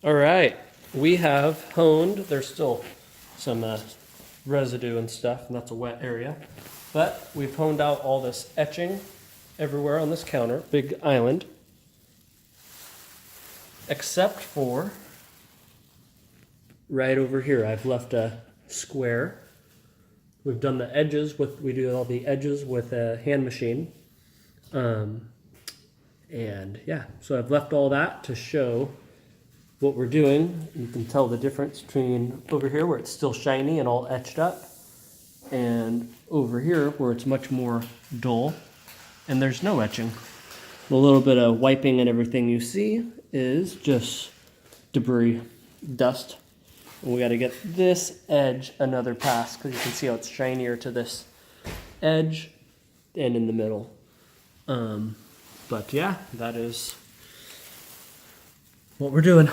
All right, we have honed. There's still some residue and stuff, and that's a wet area. But we've honed out all this etching everywhere on this counter, big island, except for right over here. I've left a square. We've done the edges with, we do all the edges with a hand machine. And yeah, so I've left all that to show what we're doing. You can tell the difference between over here where it's still shiny and all etched up, and over here where it's much more dull and there's no etching. The little bit of wiping and everything you see is just debris, dust. And we got to get this edge another pass because you can see how it's shinier to this edge and in the middle. But yeah, that is what we're doing.